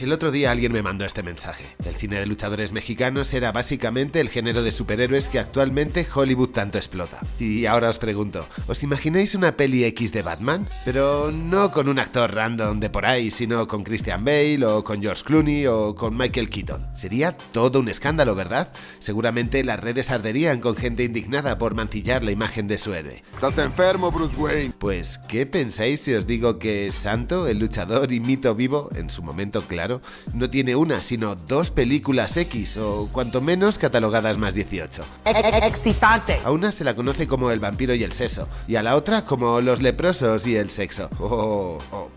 El otro día alguien me mandó este mensaje. El cine de luchadores mexicanos era básicamente el género de superhéroes que actualmente Hollywood tanto explota. Y ahora os pregunto, ¿os imagináis una peli X de Batman? Pero no con un actor random de por ahí, sino con Christian Bale o con George Clooney o con Michael Keaton. Sería todo un escándalo, ¿verdad? Seguramente las redes arderían con gente indignada por mancillar la imagen de su héroe. Estás enfermo, Bruce Wayne. Pues, ¿qué pensáis si os digo que Santo, el luchador y mito vivo, en su momento claro, no tiene una, sino dos películas X, o cuanto menos catalogadas más 18. ¡Excitante! A una se la conoce como el vampiro y el seso, y a la otra como los leprosos y el sexo.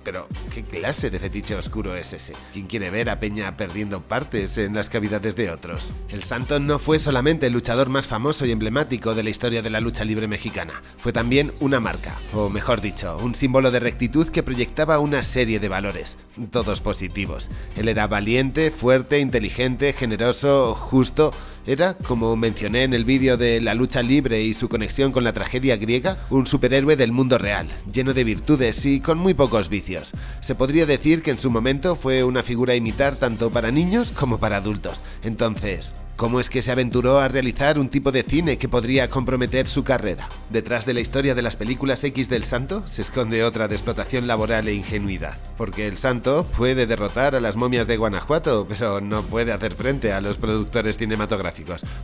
Pero ¿qué clase de fetiche oscuro es ese? ¿Quién quiere ver a Peña perdiendo partes en las cavidades de otros? El Santo no fue solamente el luchador más famoso y emblemático de la historia de la lucha libre mexicana, fue también una marca, o mejor dicho, un símbolo de rectitud que proyectaba una serie de valores, todos positivos. Él era valiente, fuerte, inteligente, generoso, justo. Era, como mencioné en el vídeo de la lucha libre y su conexión con la tragedia griega, un superhéroe del mundo real, lleno de virtudes y con muy pocos vicios. Se podría decir que en su momento fue una figura a imitar tanto para niños como para adultos. Entonces, ¿cómo es que se aventuró a realizar un tipo de cine que podría comprometer su carrera? Detrás de la historia de las películas X del Santo se esconde otra de explotación laboral e ingenuidad. Porque el Santo puede derrotar a las momias de Guanajuato, pero no puede hacer frente a los productores cinematográficos.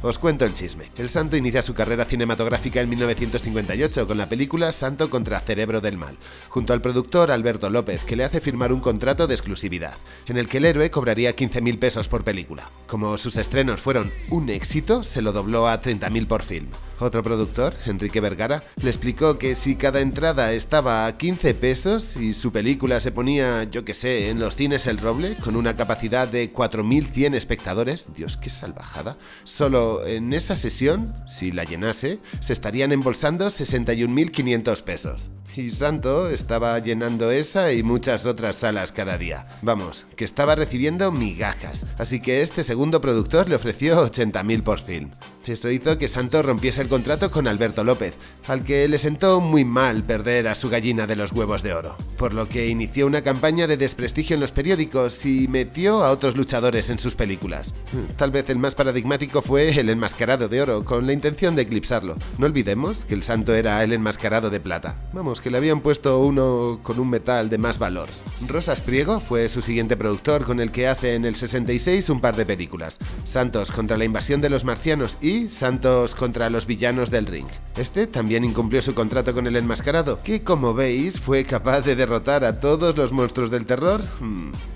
Os cuento el chisme. El Santo inicia su carrera cinematográfica en 1958 con la película Santo contra Cerebro del Mal, junto al productor Alberto López, que le hace firmar un contrato de exclusividad, en el que el héroe cobraría 15.000 pesos por película. Como sus estrenos fueron un éxito, se lo dobló a 30.000 por film. Otro productor, Enrique Vergara, le explicó que si cada entrada estaba a 15 pesos y su película se ponía, yo que sé, en los cines El Roble, con una capacidad de 4.100 espectadores, Dios, qué salvajada, solo en esa sesión, si la llenase, se estarían embolsando 61.500 pesos. Y Santo estaba llenando esa y muchas otras salas cada día. Vamos, que estaba recibiendo migajas, así que este segundo productor le ofreció 80.000 por film. Eso hizo que Santo rompiese el contrato con Alberto López, al que le sentó muy mal perder a su gallina de los huevos de oro, por lo que inició una campaña de desprestigio en los periódicos y metió a otros luchadores en sus películas. Tal vez el más paradigmático fue El Enmascarado de Oro, con la intención de eclipsarlo. No olvidemos que el Santo era el Enmascarado de Plata. Vamos, que le habían puesto uno con un metal de más valor. Rosas Priego fue su siguiente productor, con el que hace en el 66 un par de películas: Santos contra la invasión de los marcianos y Santos contra los villanos del ring. Este también incumplió su contrato con el Enmascarado, que como veis fue capaz de derrotar a todos los monstruos del terror,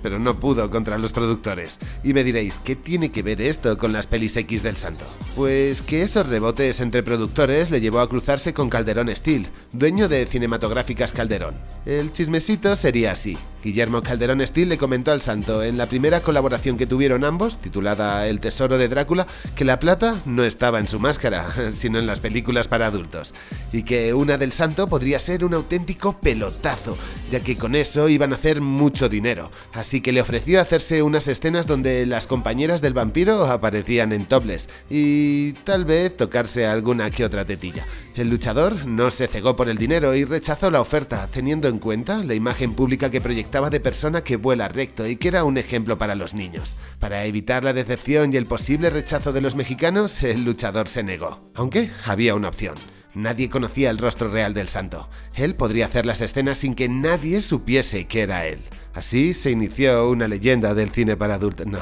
pero no pudo contra los productores. Y me diréis, ¿qué tiene que ver esto con las pelis X del Santo? Pues que esos rebotes entre productores le llevó a cruzarse con Calderón Steel, dueño de Cinematográficas Calderón. El chismecito sería así. Guillermo Calderón Steel le comentó al Santo en la primera colaboración que tuvieron ambos, titulada El Tesoro de Drácula, que la plata no estaba en su máscara, sino en las películas para adultos, y que una del Santo podría ser un auténtico pelotazo, ya que con eso iban a hacer mucho dinero, así que le ofreció hacerse unas escenas donde las compañeras del vampiro aparecían en topless, y tal vez tocarse alguna que otra tetilla. El luchador no se cegó por el dinero y rechazó la oferta, teniendo en cuenta la imagen pública que proyectaba de persona que vuela recto y que era un ejemplo para los niños. Para evitar la decepción y el posible rechazo de los mexicanos, el luchador se negó. Aunque había una opción. Nadie conocía el rostro real del Santo. Él podría hacer las escenas sin que nadie supiese que era él. Así se inició una leyenda del cine para adultos. No.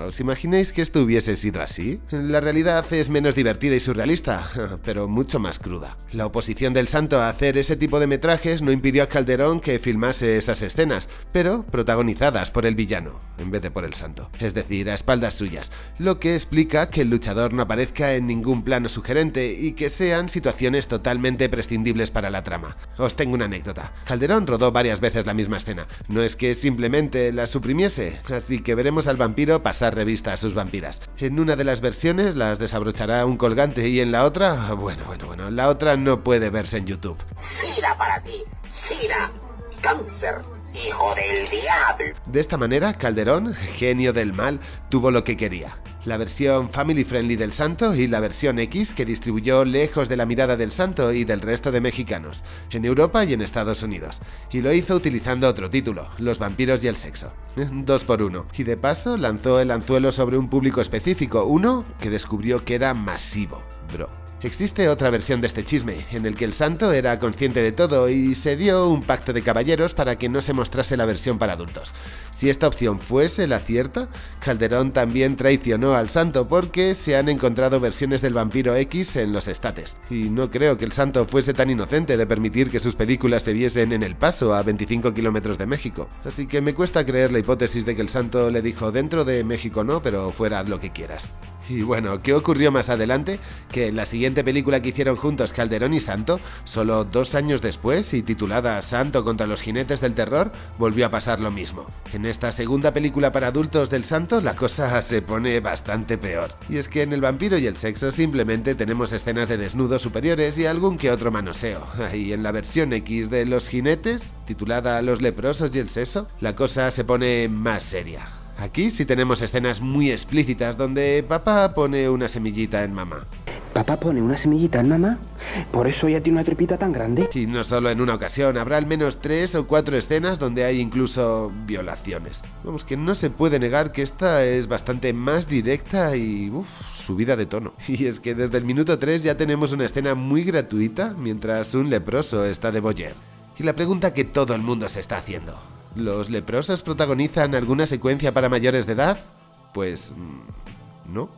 ¿Os imagináis que esto hubiese sido así? La realidad es menos divertida y surrealista, pero mucho más cruda. La oposición del Santo a hacer ese tipo de metrajes no impidió a Calderón que filmase esas escenas, pero protagonizadas por el villano, en vez de por el Santo. Es decir, a espaldas suyas, lo que explica que el luchador no aparezca en ningún plano sugerente y que sean situaciones totalmente prescindibles para la trama. Os tengo una anécdota. Calderón rodó varias veces la misma escena. No es que simplemente la suprimiese, así que veremos al vampiro pasar revista a sus vampiras. En una de las versiones las desabrochará un colgante y en la otra, bueno, la otra no puede verse en YouTube. ¡Sida para ti! ¡Sida! ¡Cáncer! ¡Hijo del diablo! De esta manera, Calderón, genio del mal, tuvo lo que quería. la versión family friendly del Santo y la versión X que distribuyó lejos de la mirada del Santo y del resto de mexicanos, en Europa y en Estados Unidos, y lo hizo utilizando otro título, Los vampiros y el sexo. 2 por 1, y de paso lanzó el anzuelo sobre un público específico, uno que descubrió que era masivo, bro. Existe otra versión de este chisme, en el que el Santo era consciente de todo y se dio un pacto de caballeros para que no se mostrase la versión para adultos. Si esta opción fuese la cierta, Calderón también traicionó al Santo porque se han encontrado versiones del Vampiro X en los estates. Y no creo que el Santo fuese tan inocente de permitir que sus películas se viesen en El Paso, a 25 kilómetros de México. Así que me cuesta creer la hipótesis de que el Santo le dijo dentro de México no, pero fuera haz lo que quieras. Y bueno, ¿qué ocurrió más adelante? Que en la siguiente película que hicieron juntos Calderón y Santo, solo 2 años después y titulada Santo contra los jinetes del terror, volvió a pasar lo mismo. En esta segunda película para adultos del Santo la cosa se pone bastante peor. Y es que en El vampiro y el sexo simplemente tenemos escenas de desnudos superiores y algún que otro manoseo. Y en la versión X de los jinetes, titulada Los leprosos y el seso, la cosa se pone más seria. Aquí sí tenemos escenas muy explícitas donde papá pone una semillita en mamá. ¿Papá pone una semillita en mamá? ¿Por eso ella tiene una tripita tan grande? Y no solo en una ocasión, habrá al menos 3 o 4 escenas donde hay incluso violaciones. Vamos, que no se puede negar que esta es bastante más directa y subida de tono. Y es que desde el minuto 3 ya tenemos una escena muy gratuita mientras un leproso está de voyeur. Y la pregunta que todo el mundo se está haciendo: ¿los leprosos protagonizan alguna secuencia para mayores de edad? Pues no,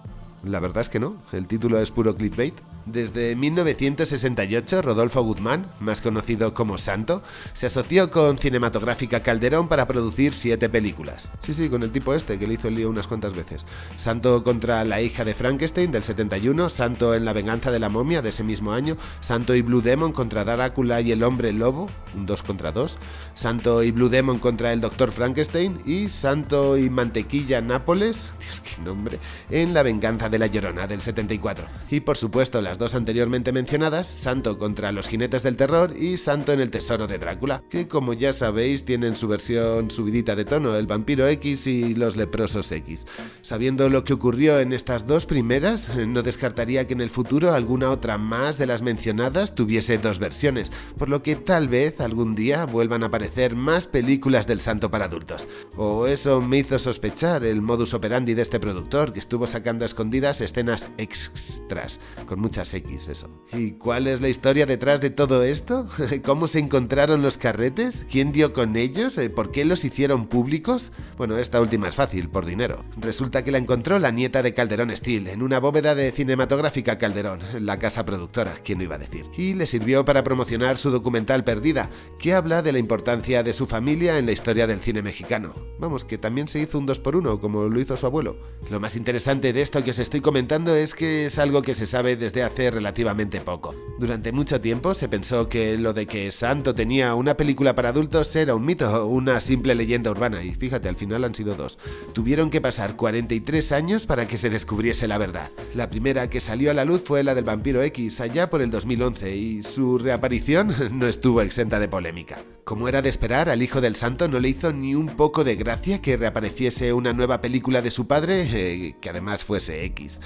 la verdad es que no, el título es puro clickbait. Desde 1968, Rodolfo Guzmán, más conocido como Santo, se asoció con Cinematográfica Calderón para producir 7 películas. Sí, con el tipo este que le hizo el lío unas cuantas veces. Santo contra la hija de Frankenstein del 71, Santo en La venganza de la momia de ese mismo año, Santo y Blue Demon contra Drácula y el hombre lobo, un 2 contra 2, Santo y Blue Demon contra el Dr. Frankenstein y Santo y Mantequilla Nápoles, Dios, qué nombre, en La venganza de la Llorona del 74. Y por supuesto las 2 anteriormente mencionadas, Santo contra los jinetes del terror y Santo en el tesoro de Drácula, que como ya sabéis tienen su versión subidita de tono, el vampiro X y los leprosos X. Sabiendo lo que ocurrió en estas 2 primeras, no descartaría que en el futuro alguna otra más de las mencionadas tuviese 2 versiones, por lo que tal vez algún día vuelvan a aparecer más películas del Santo para adultos. O eso me hizo sospechar el modus operandi de este productor, que estuvo sacando a escondidas escenas extras, con muchas X, eso. ¿Y cuál es la historia detrás de todo esto? ¿Cómo se encontraron los carretes? ¿Quién dio con ellos? ¿Por qué los hicieron públicos? Bueno, esta última es fácil, por dinero. Resulta que la encontró la nieta de Calderón Steel en una bóveda de Cinematográfica Calderón, la casa productora, ¿quién lo iba a decir? Y le sirvió para promocionar su documental Perdida, que habla de la importancia de su familia en la historia del cine mexicano. Vamos, que también se hizo un 2 por 1, como lo hizo su abuelo. Lo más interesante de esto que os estoy comentando es que es algo que se sabe desde hace relativamente poco. Durante mucho tiempo se pensó que lo de que Santo tenía una película para adultos era un mito, una simple leyenda urbana, y fíjate, al final han sido 2. Tuvieron que pasar 43 años para que se descubriese la verdad. La primera que salió a la luz fue la del Vampiro X, allá por el 2011, y su reaparición no estuvo exenta de polémica. Como era de esperar, al hijo del Santo no le hizo ni un poco de gracia que reapareciese una nueva película de su padre, que además fuese X.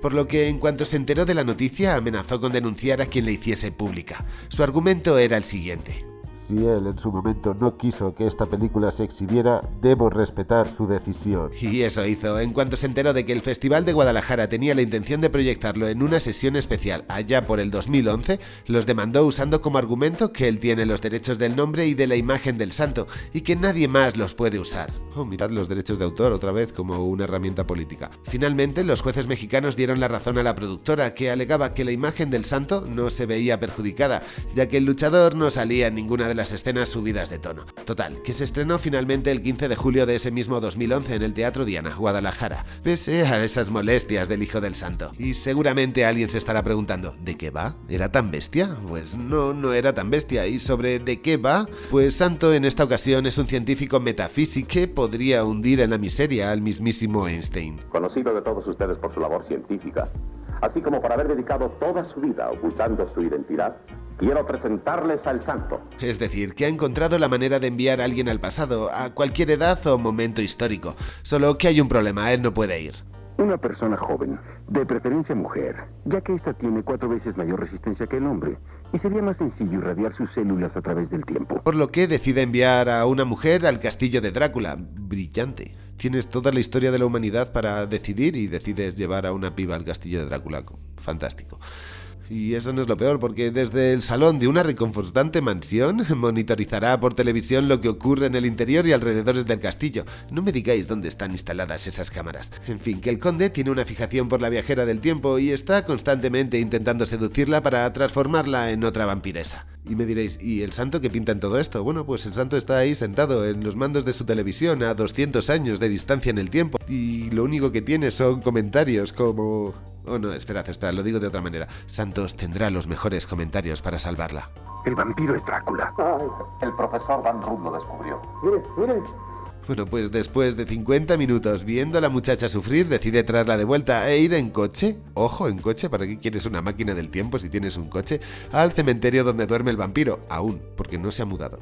Por lo que en cuanto se enteró de la noticia, amenazó con denunciar a quien la hiciese pública. Su argumento era el siguiente: si él en su momento no quiso que esta película se exhibiera, debo respetar su decisión. Y eso hizo. En cuanto se enteró de que el Festival de Guadalajara tenía la intención de proyectarlo en una sesión especial allá por el 2011, los demandó usando como argumento que él tiene los derechos del nombre y de la imagen del Santo, y que nadie más los puede usar. Oh, mirad los derechos de autor otra vez como una herramienta política. Finalmente, los jueces mexicanos dieron la razón a la productora, que alegaba que la imagen del Santo no se veía perjudicada, ya que el luchador no salía en ninguna de las escenas subidas de tono. Total, que se estrenó finalmente el 15 de julio de ese mismo 2011 en el Teatro Diana, Guadalajara, pese a esas molestias del hijo del Santo. Y seguramente alguien se estará preguntando, ¿de qué va? ¿Era tan bestia? Pues no era tan bestia. ¿Y sobre de qué va? Pues Santo en esta ocasión es un científico metafísico que podría hundir en la miseria al mismísimo Einstein. Conocido de todos ustedes por su labor científica, así como por haber dedicado toda su vida ocultando su identidad, quiero presentarles al Santo. Es decir, que ha encontrado la manera de enviar a alguien al pasado, a cualquier edad o momento histórico. Solo que hay un problema, él no puede ir. Una persona joven, de preferencia mujer, ya que ésta tiene 4 veces mayor resistencia que el hombre, y sería más sencillo irradiar sus células a través del tiempo. Por lo que decide enviar a una mujer al castillo de Drácula. Brillante. Tienes toda la historia de la humanidad para decidir y decides llevar a una piba al castillo de Drácula. Fantástico. Y eso no es lo peor, porque desde el salón de una reconfortante mansión monitorizará por televisión lo que ocurre en el interior y alrededores del castillo. No me digáis dónde están instaladas esas cámaras. En fin, que el conde tiene una fijación por la viajera del tiempo y está constantemente intentando seducirla para transformarla en otra vampiresa. Y me diréis, ¿y el santo qué pinta en todo esto? Bueno, pues el santo está ahí sentado en los mandos de su televisión a 200 años de distancia en el tiempo. Y lo único que tiene son comentarios como... Oh no, esperad, lo digo de otra manera. Santos tendrá los mejores comentarios para salvarla. El vampiro es Drácula. El profesor Van Roon lo descubrió. Bueno, pues después de 50 minutos viendo a la muchacha sufrir, decide traerla de vuelta e ir en coche, ojo, en coche, ¿para qué quieres una máquina del tiempo si tienes un coche?, al cementerio donde duerme el vampiro, aún, porque no se ha mudado.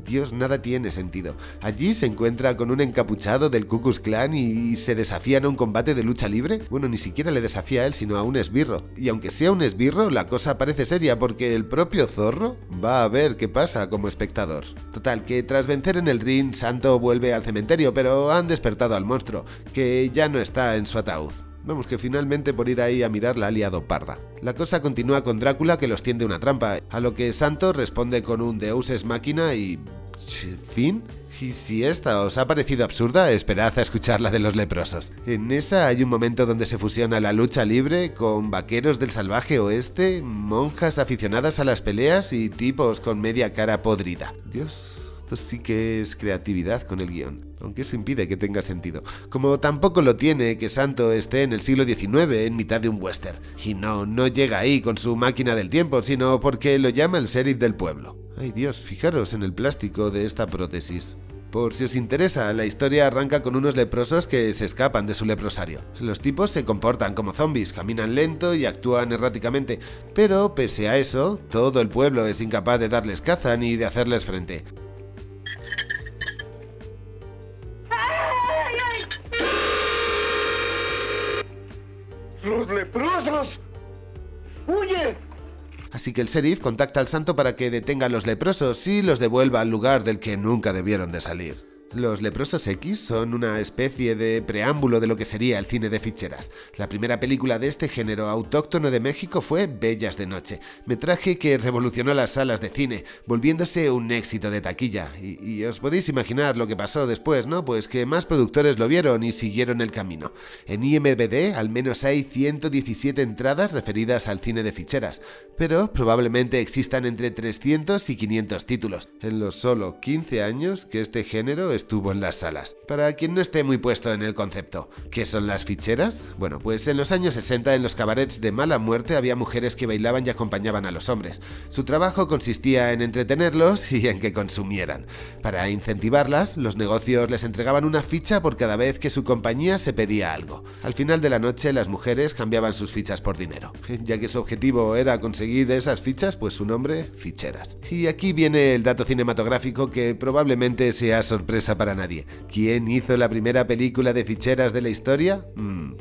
Dios, nada tiene sentido. Allí se encuentra con un encapuchado del Ku Klux Klan y se desafían a un combate de lucha libre. Bueno, ni siquiera le desafía a él, sino a un esbirro. Y aunque sea un esbirro, la cosa parece seria porque el propio Zorro va a ver qué pasa como espectador. Total, que tras vencer en el ring, Santo vuelve al cementerio, pero han despertado al monstruo, que ya no está en su ataúd. Vamos, que finalmente por ir ahí a mirar la ha liado parda. La cosa continúa con Drácula, que los tiende una trampa, a lo que Santo responde con un Deus Ex Machina y... ¿fin? Y si esta os ha parecido absurda, esperad a escuchar la de los leprosos. En esa hay un momento donde se fusiona la lucha libre con vaqueros del salvaje oeste, monjas aficionadas a las peleas y tipos con media cara podrida. Dios, esto sí que es creatividad con el guión, aunque eso impide que tenga sentido. Como tampoco lo tiene que Santo esté en el siglo XIX en mitad de un western. Y no llega ahí con su máquina del tiempo, sino porque lo llama el sheriff del pueblo. Ay Dios, fijaros en el plástico de esta prótesis. Por si os interesa, la historia arranca con unos leprosos que se escapan de su leprosario. Los tipos se comportan como zombies, caminan lento y actúan erráticamente, pero pese a eso, todo el pueblo es incapaz de darles caza ni de hacerles frente. ¡Los leprosos! ¡Huye! Así que el sheriff contacta al santo para que detenga a los leprosos y los devuelva al lugar del que nunca debieron de salir. Los leprosos X son una especie de preámbulo de lo que sería el cine de ficheras. La primera película de este género autóctono de México fue Bellas de Noche, metraje que revolucionó las salas de cine, volviéndose un éxito de taquilla. Y os podéis imaginar lo que pasó después, ¿no? Pues que más productores lo vieron y siguieron el camino. En IMDb al menos hay 117 entradas referidas al cine de ficheras, pero probablemente existan entre 300 y 500 títulos, en los solo 15 años que este género estuvo en las salas. Para quien no esté muy puesto en el concepto, ¿qué son las ficheras? Bueno, pues en los años 60 en los cabarets de mala muerte había mujeres que bailaban y acompañaban a los hombres. Su trabajo consistía en entretenerlos y en que consumieran. Para incentivarlas, los negocios les entregaban una ficha por cada vez que su compañía se pedía algo. Al final de la noche las mujeres cambiaban sus fichas por dinero. Ya que su objetivo era conseguir esas fichas, pues su nombre, ficheras. Y aquí viene el dato cinematográfico que probablemente sea sorpresa para nadie. ¿Quién hizo la primera película de ficheras de la historia?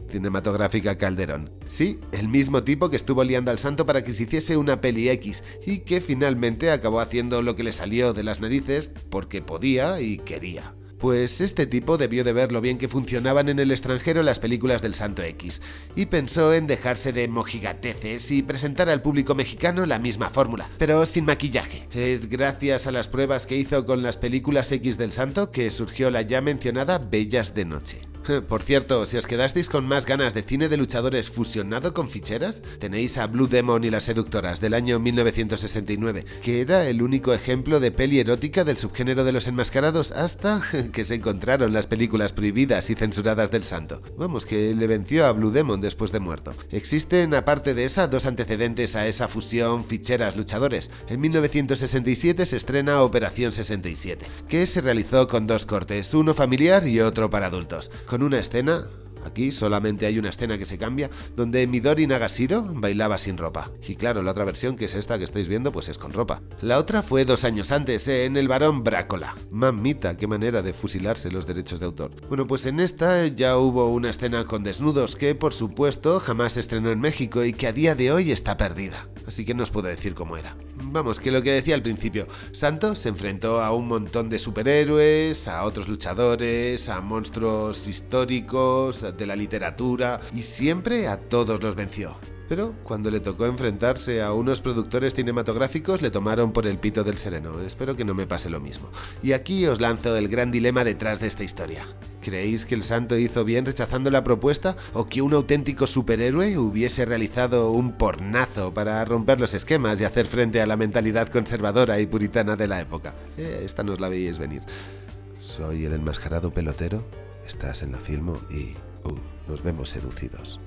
Cinematográfica Calderón. Sí, el mismo tipo que estuvo liando al santo para que se hiciese una peli X y que finalmente acabó haciendo lo que le salió de las narices porque podía y quería. Pues este tipo debió de ver lo bien que funcionaban en el extranjero las películas del Santo X, y pensó en dejarse de mojigateces y presentar al público mexicano la misma fórmula, pero sin maquillaje. Es gracias a las pruebas que hizo con las películas X del Santo que surgió la ya mencionada Bellas de Noche. Por cierto, si os quedasteis con más ganas de cine de luchadores fusionado con ficheras, tenéis a Blue Demon y las seductoras del año 1969, que era el único ejemplo de peli erótica del subgénero de los enmascarados hasta que se encontraron las películas prohibidas y censuradas del santo. Vamos, que le venció a Blue Demon después de muerto. Existen, aparte de esa, dos antecedentes a esa fusión ficheras-luchadores. En 1967 se estrena Operación 67, que se realizó con dos cortes, uno familiar y otro para adultos, con una escena Aquí solamente hay una escena que se cambia, donde Midori Nagashiro bailaba sin ropa. Y claro, la otra versión, que es esta que estáis viendo, pues es con ropa. La otra fue 2 años antes, en El Barón Brácola. Mamita, qué manera de fusilarse los derechos de autor. Bueno, pues en esta ya hubo una escena con desnudos que, por supuesto, jamás se estrenó en México y que a día de hoy está perdida. Así que no os puedo decir cómo era. Vamos, que lo que decía al principio, Santo se enfrentó a un montón de superhéroes, a otros luchadores, a monstruos históricos, de la literatura, y siempre a todos los venció. Pero cuando le tocó enfrentarse a unos productores cinematográficos le tomaron por el pito del sereno. Espero que no me pase lo mismo. Y aquí os lanzo el gran dilema detrás de esta historia. ¿Creéis que el Santo hizo bien rechazando la propuesta o que un auténtico superhéroe hubiese realizado un pornazo para romper los esquemas y hacer frente a la mentalidad conservadora y puritana de la época? Esta no os la veíais venir. Soy el enmascarado pelotero, estás en La Filmo y nos vemos seducidos.